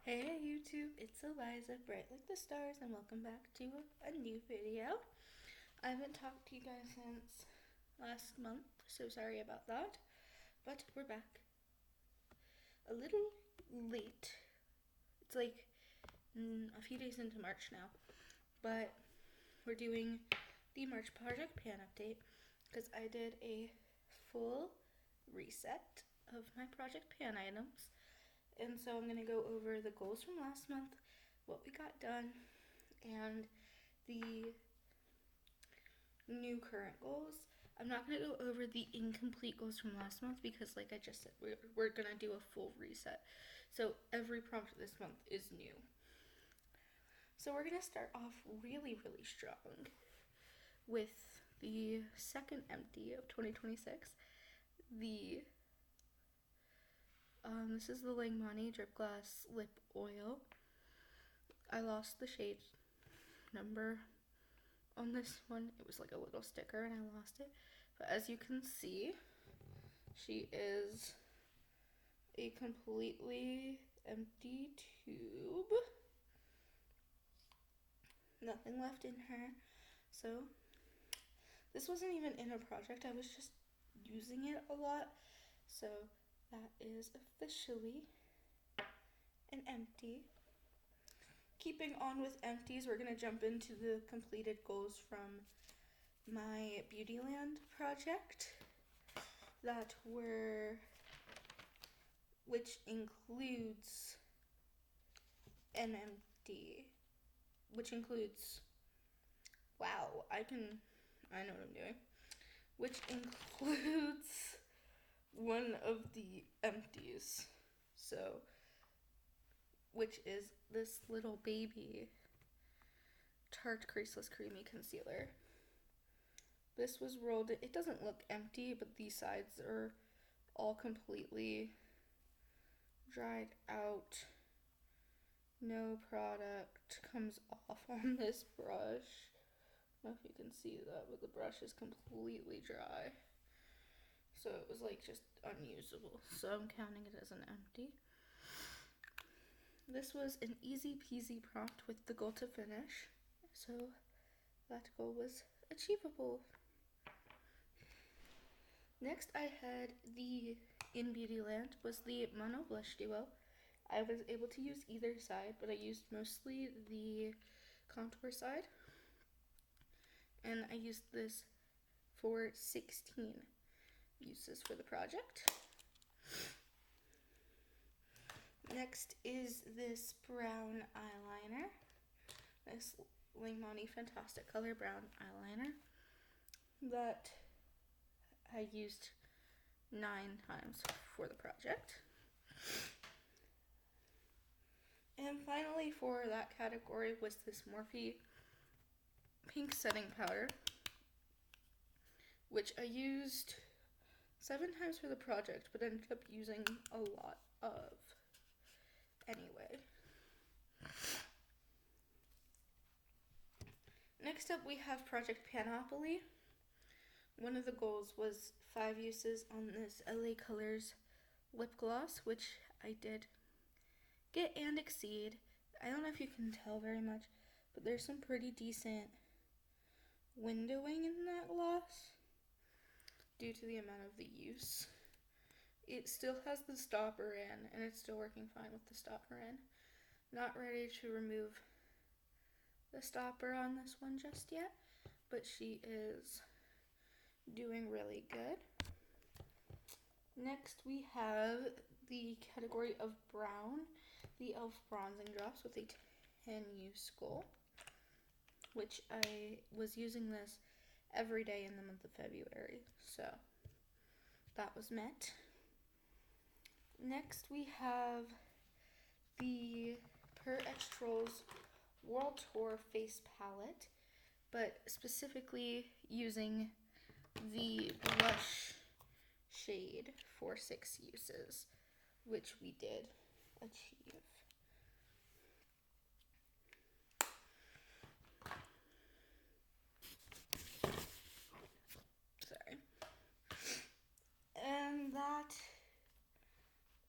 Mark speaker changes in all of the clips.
Speaker 1: Hey YouTube, it's Eliza, bright like the stars, and welcome back to a new video. I haven't talked to you guys since last month, so sorry about that, but we're back. A little late. It's like a few days into March now, but we're doing the March Project Pan update because I did a full reset of my Project Pan items. And so I'm going to go over the goals from last month, what we got done, and the new current goals. I'm not going to go over the incomplete goals from last month because, like I just said, we're going to do a full reset. So every prompt this month is new. So we're going to start off really, really strong with the second empty of 2026. This is the Langmani Drip Glass Lip Oil. I lost the shade number on this one. It was like a little sticker and I lost it. But as you can see, she is a completely empty tube. Nothing left in her. So this wasn't even in a project. I was just using it a lot. So that is officially an empty. Keeping on with empties, we're going to jump into the completed goals from my Beautyland project which includes an empty, which includes, I know what I'm doing, which includes one of the empties, so, which is this little baby Tarte Creaseless Creamy Concealer. This was rolled, it doesn't look empty, but these sides are all completely dried out. No product comes off on this brush. I don't know if you can see that, but the brush is completely dry. So it was like just unusable. So I'm counting it as an empty. This was an easy peasy prompt with the goal to finish. So that goal was achievable. Next I had in Beautyland was the Mono Blush Duo. I was able to use either side, but I used mostly the contour side. And I used this for 16 uses for the project. Next is this brown eyeliner. This Langmani Fantastic Color brown eyeliner that I used 9 times for the project. And finally for that category was this Morphe Pink Setting Powder, which I used 7 times for the project, but ended up using a lot of anyway. Next up we have Project Panopoly. One of the goals was 5 uses on this LA Colors lip gloss, which I did get and exceed. I don't know if you can tell very much, but there's some pretty decent windowing in that gloss due to the amount of the use. It still has the stopper in, and it's still working fine with the stopper in. Not ready to remove the stopper on this one just yet, but she is doing really good. Next we have the category of brown, the e.l.f. Bronzing Drops with a 10 use goal, which I was using this every day in the month of February, so that was met. Next we have the Per X Trolls World Tour Face Palette, but specifically using the blush shade for 6 uses, which we did achieve. Sorry. And that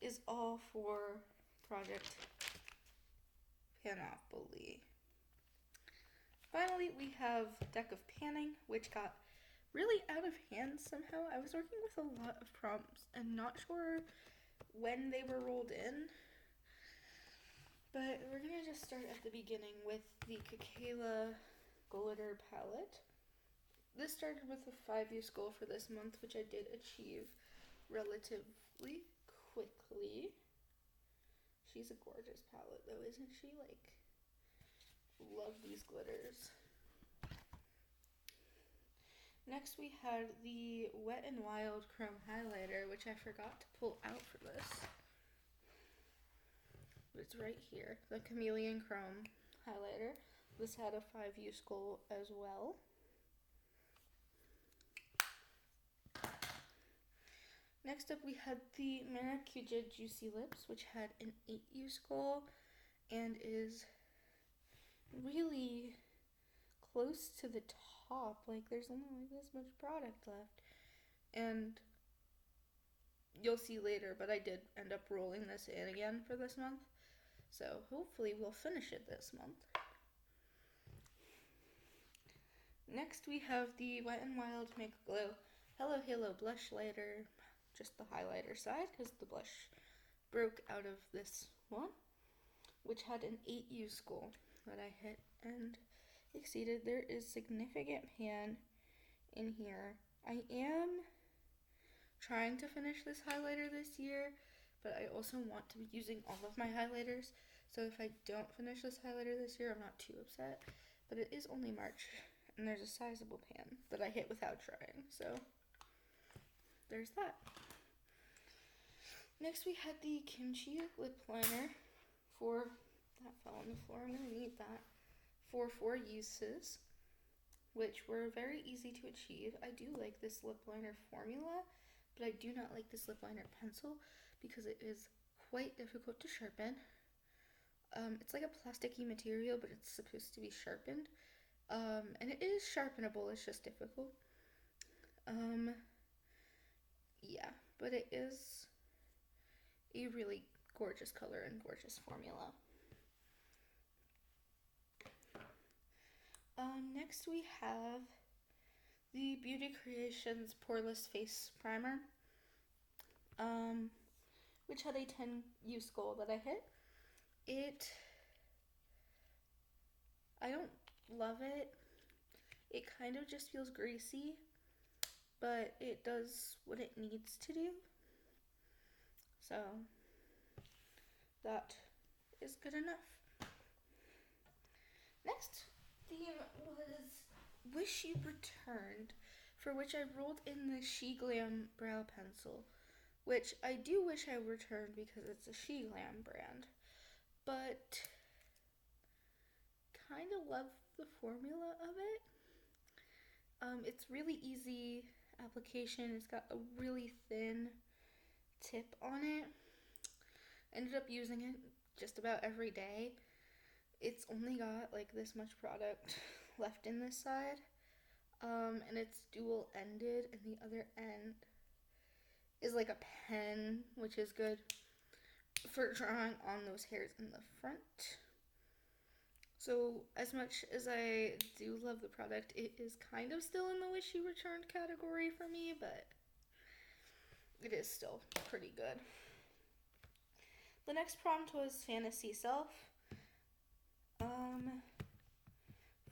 Speaker 1: is all for Project Panoply. Finally, we have Deck of Panning, which got really out of hand somehow. I was working with a lot of prompts and not sure when they were rolled in. But we're going to just start at the beginning with the Kakela Glitter Palette. This started with a 5-use goal for this month, which I did achieve relatively quickly. She's a gorgeous palette though, isn't she? Like, love these glitters. Next we had the Wet n Wild Chrome Highlighter, which I forgot to pull out for this. It's right here, the Chameleon Chrome Highlighter. This had a 5-use goal as well. Next up we had the Maracuja Juicy Lips, which had an 8-use goal and is really close to the top. Like, there's only like this much product left. And you'll see later, but I did end up rolling this in again for this month. So hopefully we'll finish it this month. Next we have the Wet n Wild Make Glow Hello Halo Blush Lighter, just the highlighter side because the blush broke out of this one, which had an 8-use goal that I hit and exceeded. There is significant pan in here. I am trying to finish this highlighter this year, but I also want to be using all of my highlighters. So if I don't finish this highlighter this year, I'm not too upset. But it is only March, and there's a sizable pan that I hit without trying. So there's that. Next we had the Kimchi Lip Liner that fell on the floor, I'm going to need that, for 4 uses, which were very easy to achieve. I do like this lip liner formula, but I do not like this lip liner pencil because it is quite difficult to sharpen. It's like a plasticky material, but it's supposed to be sharpened. And it is sharpenable, it's just difficult. Yeah, but it is a really gorgeous color and gorgeous formula. Next we have the Beauty Creations Poreless Face Primer, which had a 10-use goal that I hit. I don't love it. It kind of just feels greasy, but it does what it needs to do. So that is good enough. Next theme was Wish You Returned, for which I rolled in the She Glam brow pencil, which I do wish I returned because it's a She Glam brand, but kind of love the formula of it. It's really easy application. It's got a really thin tip on it. Ended up using it just about every day. It's only got like this much product left in this side, and it's dual ended, and the other end is like a pen, which is good for drawing on those hairs in the front. So as much as I do love the product, it is kind of still in the wish you returned category for me, but it is still pretty good. The next prompt was Fantasy Self,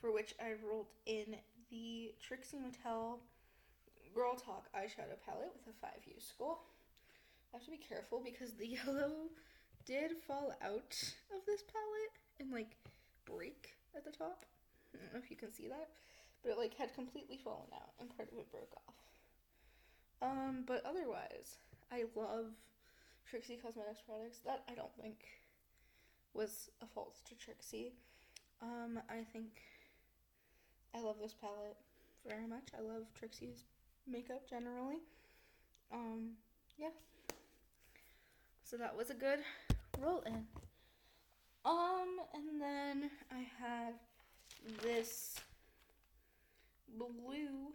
Speaker 1: for which I rolled in the Trixie Mattel Girl Talk eyeshadow palette with a 5-use goal. I have to be careful because the yellow did fall out of this palette and like break at the top. I don't know if you can see that, but it like had completely fallen out and part of it broke off. But otherwise, I love Trixie Cosmetics products. That I don't think was a fault to Trixie. I think I love this palette very much. I love Trixie's makeup generally. Yeah. So that was a good roll in. And then I have this blue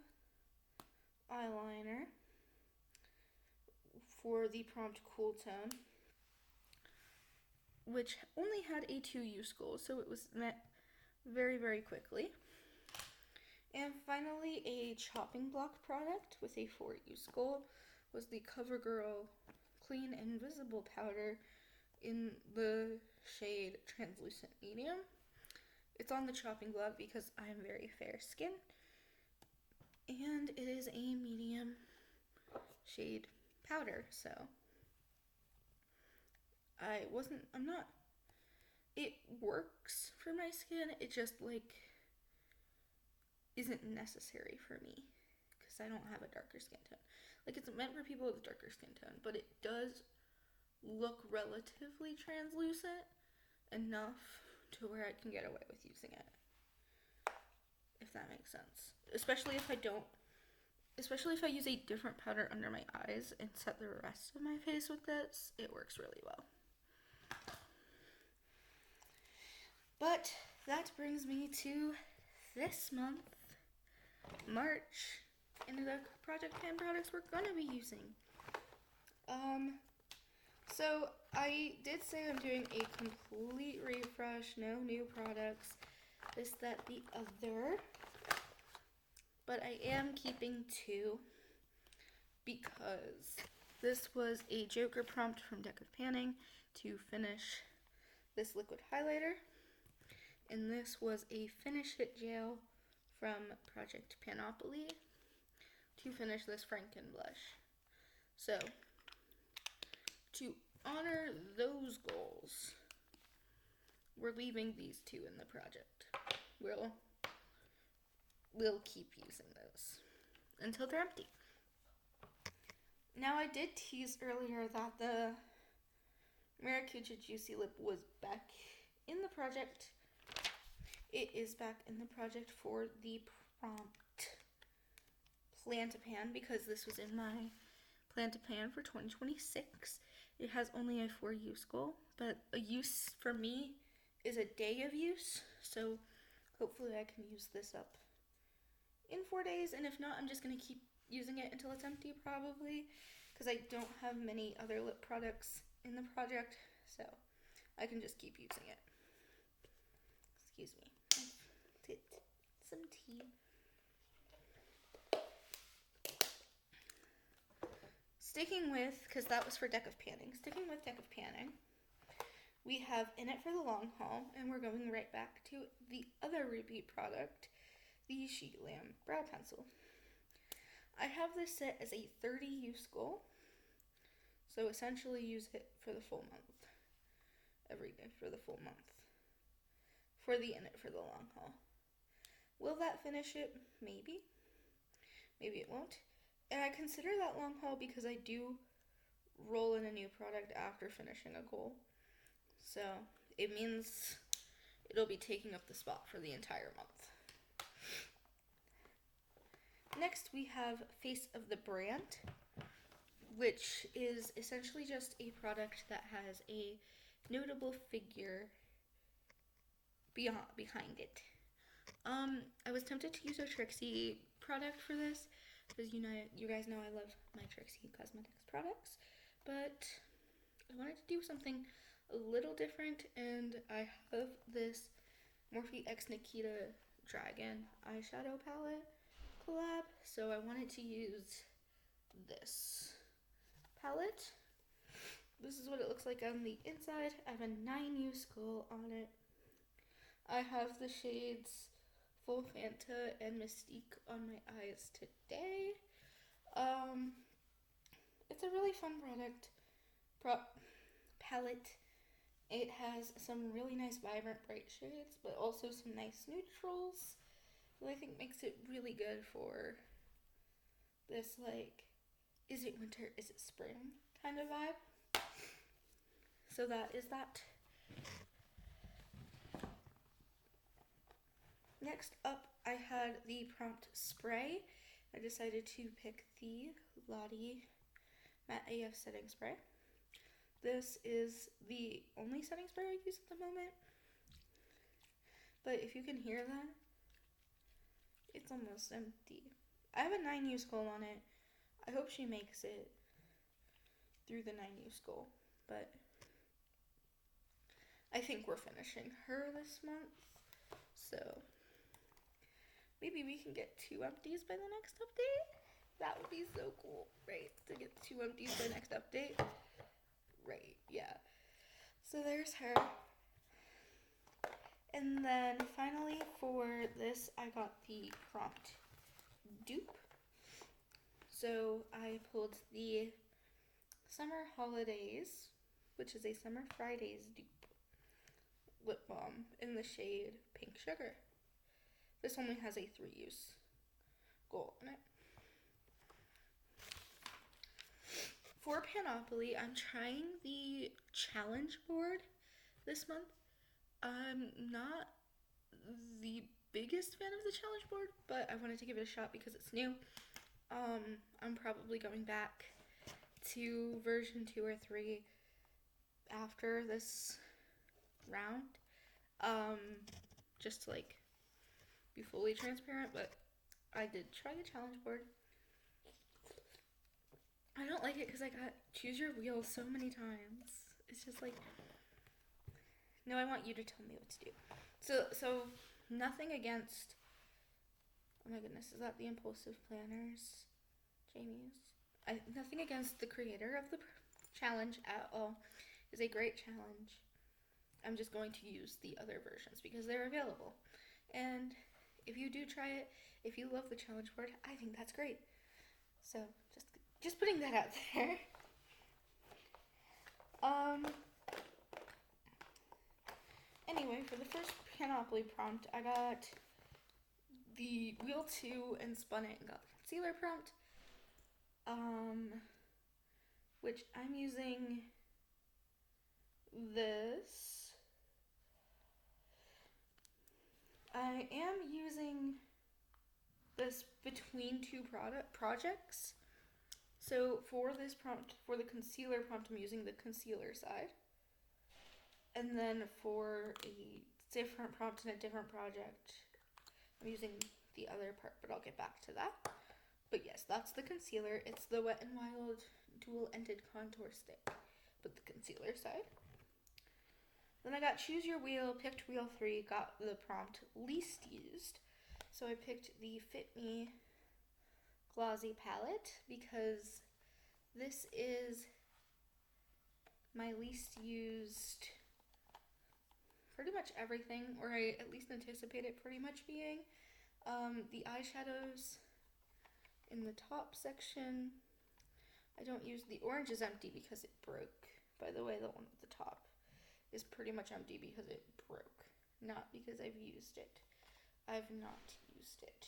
Speaker 1: eyeliner for the prompt Cool Tone, which only had a 2-use goal, so it was met very, very quickly. And finally, a chopping block product with a 4-use goal was the CoverGirl Clean Invisible Powder in the shade Translucent Medium. It's on the chopping block because I am very fair skinned, and it is a medium shade powder, so it works for my skin, it just isn't necessary for me because I don't have a darker skin tone. It's meant for people with a darker skin tone, but it does look relatively translucent enough to where I can get away with using it, if that makes sense. Especially if I use a different powder under my eyes and set the rest of my face with this, it works really well. But that brings me to this month, March, and the Project Pan products we're gonna be using. So I did say I'm doing a complete refresh, no new products, this, that, the other. But I am keeping 2 because this was a Joker prompt from Deck of Panning to finish this liquid highlighter. And this was a Finish It gel from Project Panoply to finish this Franken blush. So, to honor those goals, we're leaving these 2 in the project. We'll keep using those until they're empty. Now, I did tease earlier that the Maracuja Juicy Lip was back in the project. It is back in the project for the prompt Plan to Pan because this was in my Plan to Pan for 2026. It has only a 4-use goal, but a use for me is a day of use, so hopefully I can use this up in 4 days, and if not, I'm just going to keep using it until it's empty probably, because I don't have many other lip products in the project, so I can just keep using it. Excuse me. Some tea. Sticking with, because that was for Deck of Panning, we have In It for the Long Haul, and we're going right back to the other repeat product, the Sheet Lamb Brow Pencil. I have this set as a 30-use goal, so essentially use it for the full month. Every day for the full month. For the In It for the Long Haul. Will that finish it? Maybe. Maybe it won't. And I consider that long haul because I do roll in a new product after finishing a goal. So it means it'll be taking up the spot for the entire month. Next we have Face of the Brand, which is essentially just a product that has a notable figure behind it. I was tempted to use a Trixie product for this, because you guys know I love my Trixie Cosmetics products, but I wanted to do something a little different, and I have this Morphe X Nikita Dragon eyeshadow palette collab, so I wanted to use this palette. This is what it looks like on the inside. I have a 9-use goal on it. I have the shades Full Fanta and Mystique on my eyes today. It's a really fun palette. It has some really nice vibrant bright shades, but also some nice neutrals that I think makes it really good for this, is it winter, is it spring kind of vibe. So that is that. Next up, I had the prompt spray. I decided to pick the Lottie Matte AF Setting Spray. This is the only setting spray I use at the moment. But if you can hear that, it's almost empty. I have a 9-use goal on it. I hope she makes it through the 9-use goal. But I think we're finishing her this month. So maybe we can get 2 empties by the next update. That would be so cool, right? To get 2 empties by next update. Right, yeah. So there's her. And then finally for this, I got the prompt dupe. So I pulled the Summer Holidays, which is a Summer Fridays dupe lip balm in the shade Pink Sugar. This only has a 3-use goal on it. For Panoply, I'm trying the challenge board this month. I'm not the biggest fan of the challenge board, but I wanted to give it a shot because it's new. I'm probably going back to version 2 or 3 after this round. Just to like be fully transparent, but I did try the challenge board. I don't like it because I got choose your wheel so many times. It's just like, no, I want you to tell me what to do. So nothing against, oh my goodness, is that the Impulsive Planners, Jamie's? Nothing against the creator of the challenge at all. It's a great challenge. I'm just going to use the other versions because they're available. And if you do try it, if you love the challenge board, I think that's great. So just putting that out there. Anyway, for the first Panoply prompt, I got the Wheel 2 and spun it and got the concealer prompt. Which I'm using this. I am using this between 2 projects. So for this prompt, for the concealer prompt, I'm using the concealer side. And then for a different prompt in a different project, I'm using the other part, but I'll get back to that. But yes, that's the concealer. It's the Wet n Wild dual-ended contour stick, but the concealer side. Then I got choose your wheel, picked wheel 3, got the prompt least used. So I picked the Fit Me Glossy palette because this is my least used pretty much everything, or I at least anticipate it pretty much being. The eyeshadows in the top section, I don't use, the orange is empty because it broke. By the way, the one at the top is pretty much empty because it broke, not because I've used it. I've not used it.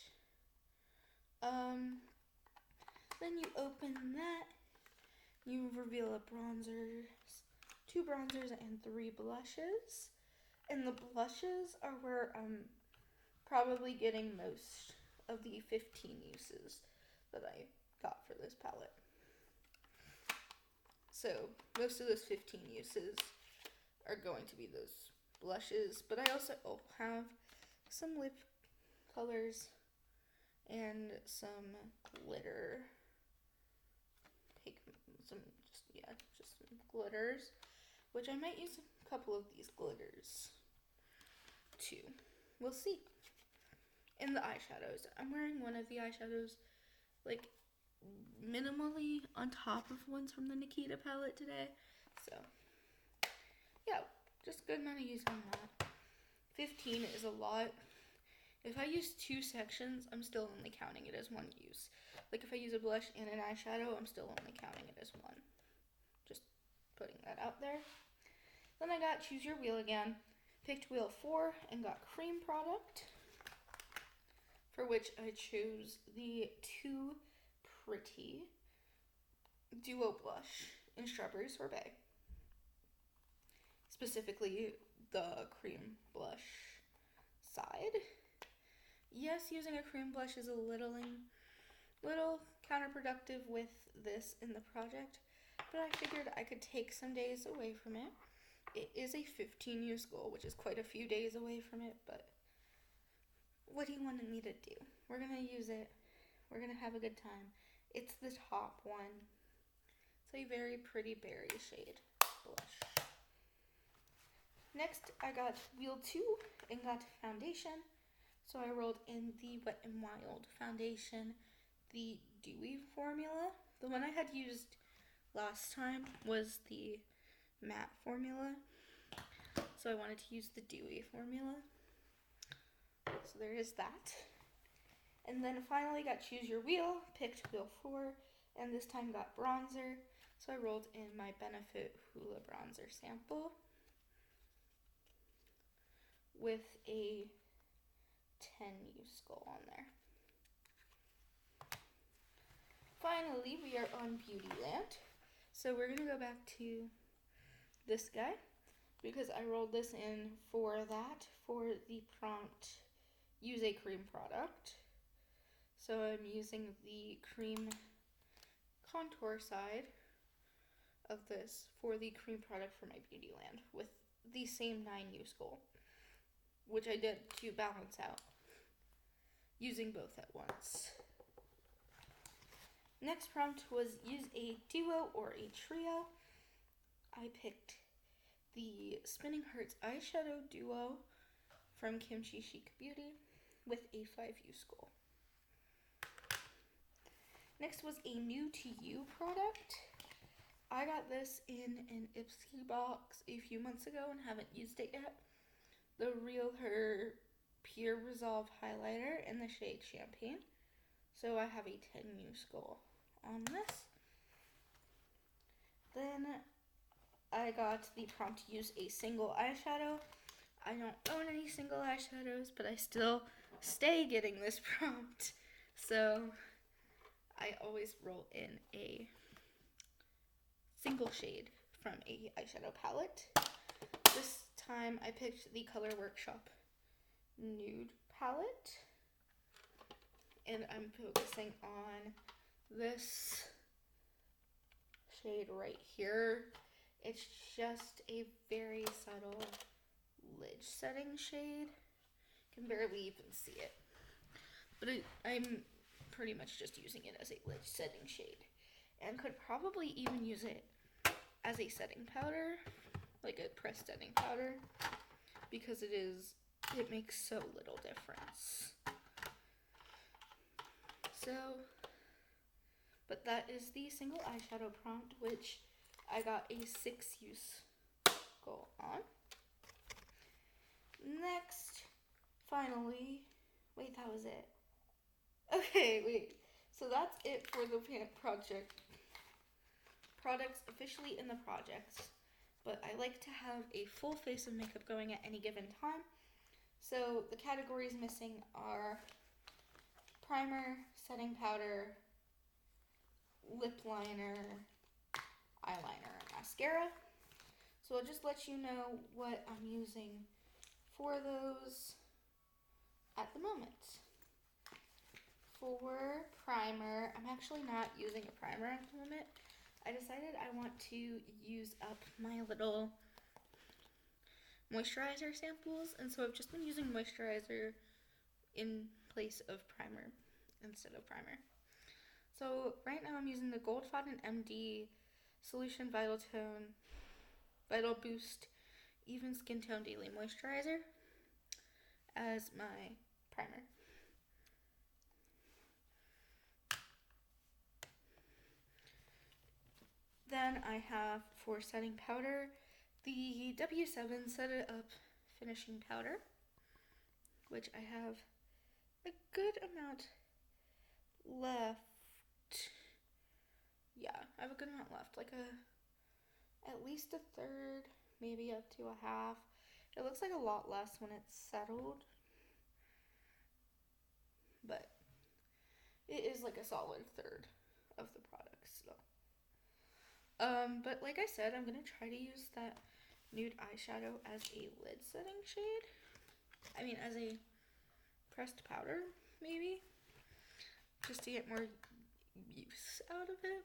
Speaker 1: Then you open that, you reveal a bronzer, 2 bronzers and 3 blushes. And the blushes are where I'm probably getting most of the 15 uses that I got for this palette. So most of those 15 uses are going to be those blushes, but I also have some lip colors and some glitter, just some glitters, which I might use a couple of these glitters too. We'll see. In the eyeshadows, I'm wearing one of the eyeshadows like minimally on top of ones from the Nikita palette today. So yeah, just good amount of use on that. 15 is a lot. If I use 2 sections, I'm still only counting it as 1 use. Like if I use a blush and an eyeshadow, I'm still only counting it as 1. Just putting that out there. Then I got choose your wheel again. Picked wheel 4 and got cream product, for which I chose the Too Pretty Duo Blush in Strawberry Sorbet. Specifically the cream blush side. Yes, using a cream blush is a little counterproductive with this in the project, but I figured I could take some days away from it. It is a 15 use goal, which is quite a few days away from it, but what do you want me to do? We're going to use it. We're going to have a good time. It's the top one. It's a very pretty berry shade blush. Next, I got wheel 2 and got foundation. So I rolled in the Wet n Wild foundation, the Dewy formula. The one I had used last time was the matte formula, so I wanted to use the Dewy formula. So there is that. And then finally got choose your wheel, picked wheel 4, and this time got bronzer. So I rolled in my Benefit Hoola bronzer sample with a 10U skull on there. Finally, we are on Beautyland. So we're gonna go back to this guy because I rolled this in for the prompt, use a cream product. So I'm using the cream contour side of this for the cream product for my Beautyland with the same 9U skull, which I did to balance out, using both at once. Next prompt was use a duo or a trio. I picked the Spinning Hearts eyeshadow duo from Kimchi Chic Beauty with a 5U skull. Next was a new to you product. I got this in an Ipsy box a few months ago and haven't used it yet. The Real Her Pure Resolve highlighter in the shade Champagne. So I have a 10U skull on this. Then I got the prompt to use a single eyeshadow. I don't own any single eyeshadows, but I still stay getting this prompt. So I always roll in a single shade from a eyeshadow palette. This time I picked the Color Workshop Nude palette. And I'm focusing on this shade right here. It's just a very subtle lid setting shade. You can barely even see it. But I'm pretty much just using it as a lid setting shade. And could probably even use it as a setting powder, like a pressed setting powder, because it makes so little difference. So, but that is the single eyeshadow prompt, which I got a 6U skull on. Next, finally, wait, that was it. Okay, wait. So that's it for the products officially in the projects. But I like to have a full face of makeup going at any given time. So the categories missing are primer, setting powder, lip liner, eyeliner, and mascara. So I'll just let you know what I'm using for those at the moment. For primer, I'm actually not using a primer at the moment. I decided I want to use up my little moisturizer samples, and so I've just been using moisturizer in place of primer instead of primer. So right now I'm using the Goldfaden MD Solution Vital Boost Even Skin Tone Daily Moisturizer as my primer. Then I have, for setting powder, the W7 Set It Up Finishing Powder, which I have a good amount left. Yeah, I have a good amount left, like at least a third, maybe up to a half. It looks like a lot less when it's settled, but it is like a solid third of the product still. But like I said, I'm gonna try to use that nude eyeshadow as a lid setting shade. I mean, as a pressed powder, maybe, just to get more use out of it.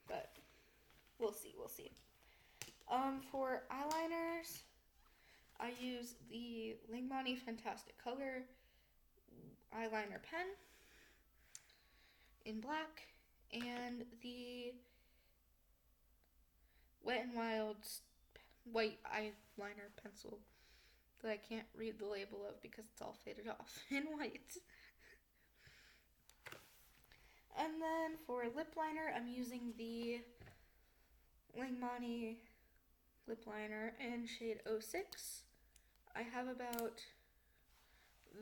Speaker 1: But we'll see. For eyeliners, I use the Lingmani Fantastic Color eyeliner pen in black and the Wet n Wild white eyeliner pencil that I can't read the label of because it's all faded off in white. And then for lip liner, I'm using the Langmani lip liner in shade 06. I have about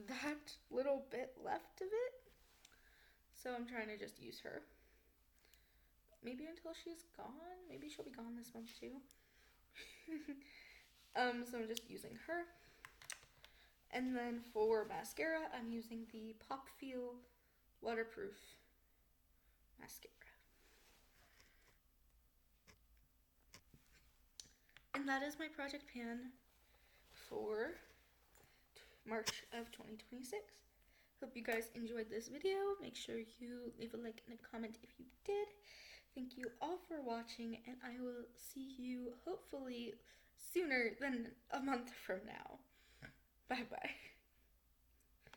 Speaker 1: that little bit left of it, so I'm trying to just use her. Maybe until she's gone. Maybe she'll be gone this month too. So I'm just using her. And then for mascara, I'm using the Pop Feel Waterproof Mascara. And that is my project pan for March of 2026. Hope you guys enjoyed this video. Make sure you leave a like and a comment if you did. Thank you all for watching, and I will see you hopefully sooner than a month from now. Bye bye.